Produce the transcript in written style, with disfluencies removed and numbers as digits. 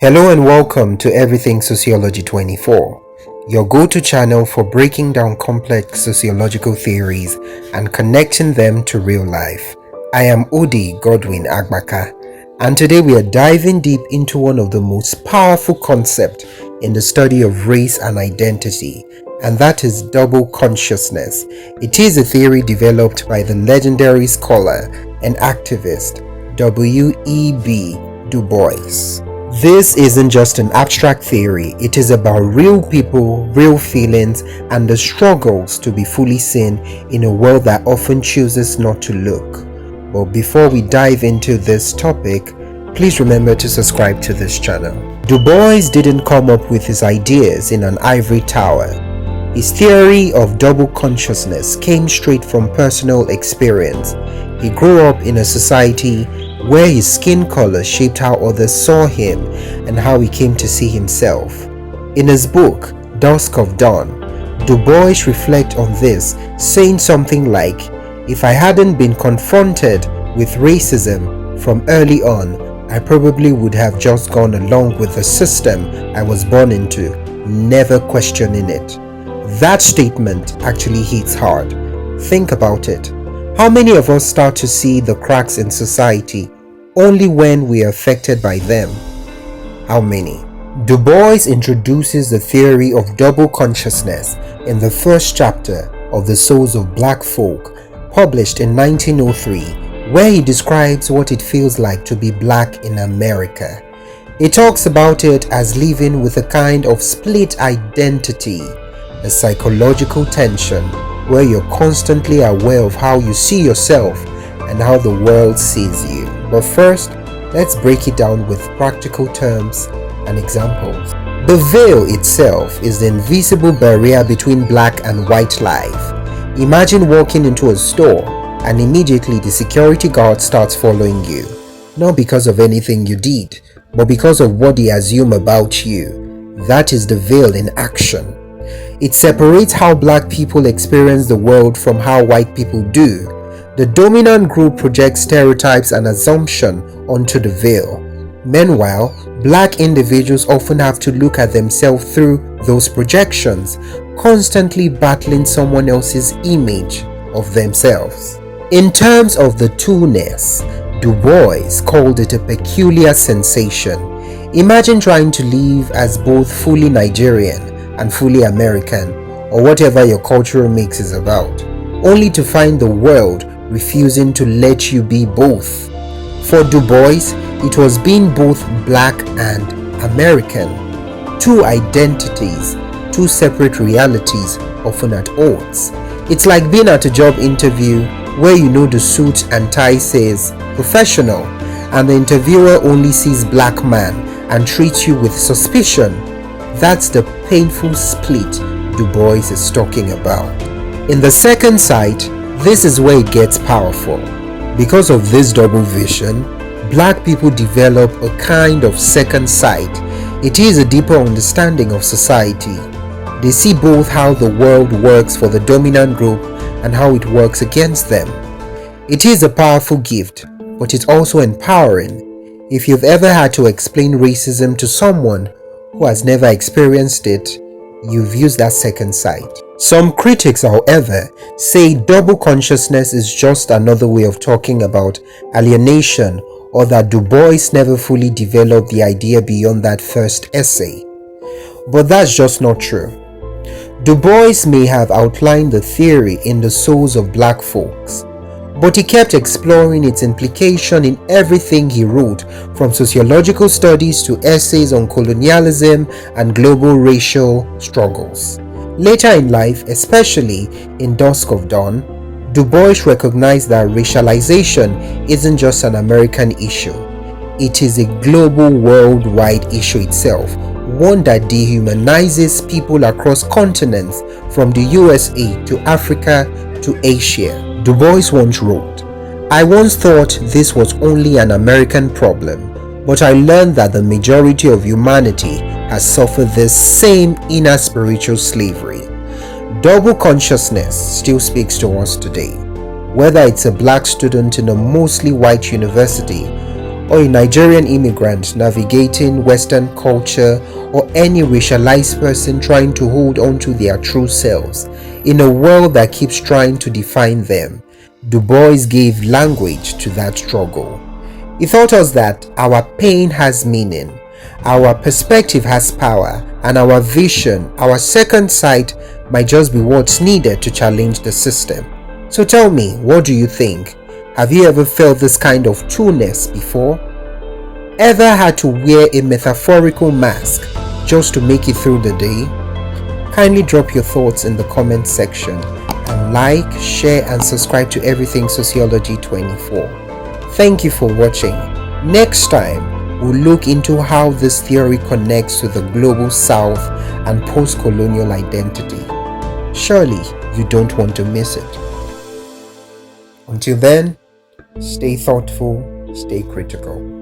Hello and welcome to Everything Sociology 24, your go-to channel for breaking down complex sociological theories and connecting them to real life. I am Odi Godwin Agbaka, and today we are diving deep into one of the most powerful concepts in the study of race and identity, and that is double consciousness. It is a theory developed by the legendary scholar and activist W.E.B Du Bois. This isn't just an abstract theory, it is about real people, real feelings, and the struggles to be fully seen in a world that often chooses not to look. But before we dive into this topic, please remember to subscribe to this channel. Du Bois didn't come up with his ideas in an ivory tower. His theory of double consciousness came straight from personal experience. He grew up in a society where his skin color shaped how others saw him and how he came to see himself. In his book, Dusk of Dawn, Du Bois reflects on this, saying something like, "If I hadn't been confronted with racism from early on, I probably would have just gone along with the system I was born into, never questioning it." That statement actually hits hard. Think about it. How many of us start to see the cracks in society only when we are affected by them? How many? Du Bois introduces the theory of double consciousness in the first chapter of The Souls of Black Folk, published in 1903, where he describes what it feels like to be black in America. He talks about it as living with a kind of split identity, a psychological tension where you're constantly aware of how you see yourself and how the world sees you. But first, let's break it down with practical terms and examples. The veil itself is the invisible barrier between black and white life. Imagine walking into a store and immediately the security guard starts following you, not because of anything you did, but because of what they assume about you. That is the veil in action. It separates how black people experience the world from how white people do. The dominant group projects stereotypes and assumptions onto the veil. Meanwhile, black individuals often have to look at themselves through those projections, constantly battling someone else's image of themselves. In terms of the two-ness, Du Bois called it a peculiar sensation. Imagine trying to live as both fully Nigerian and fully American, or whatever your cultural mix is about, only to find the world refusing to let you be both. For Du Bois, it was being both black and American, two identities, two separate realities, often at odds. It's like being at a job interview where you know the suit and tie says professional, and the interviewer only sees black man and treats you with suspicion. That's the painful split Du Bois is talking about. In the second sight, this is where it gets powerful. Because of this double vision, black people develop a kind of second sight. It is a deeper understanding of society. They see both how the world works for the dominant group and how it works against them. It is a powerful gift, but it's also empowering. If you've ever had to explain racism to someone who has never experienced it, you've used that second sight. Some critics, however, say double consciousness is just another way of talking about alienation, or that Du Bois never fully developed the idea beyond that first essay. But that's just not true. Du Bois may have outlined the theory in The Souls of Black Folks, but he kept exploring its implication in everything he wrote, from sociological studies to essays on colonialism and global racial struggles. Later in life, especially in Dusk of Dawn, Du Bois recognized that racialization isn't just an American issue. It is a global, worldwide issue itself, one that dehumanizes people across continents, from the USA to Africa to Asia. Du Bois once wrote, "I once thought this was only an American problem, but I learned that the majority of humanity has suffered this same inner spiritual slavery." Double consciousness still speaks to us today, whether it's a black student in a mostly white university or a Nigerian immigrant navigating Western culture, or any racialized person trying to hold on to their true selves in a world that keeps trying to define them, Du Bois gave language to that struggle. He taught us that our pain has meaning, our perspective has power, and our vision, our second sight, might just be what's needed to challenge the system. So tell me, what do you think? Have you ever felt this kind of trueness before? Ever had to wear a metaphorical mask just to make it through the day? Kindly drop your thoughts in the comment section and like, share and subscribe to Everything Sociology 24. Thank you for watching. Next time, we'll look into how this theory connects to the global South and post-colonial identity. Surely, you don't want to miss it. Until then, stay thoughtful, stay critical.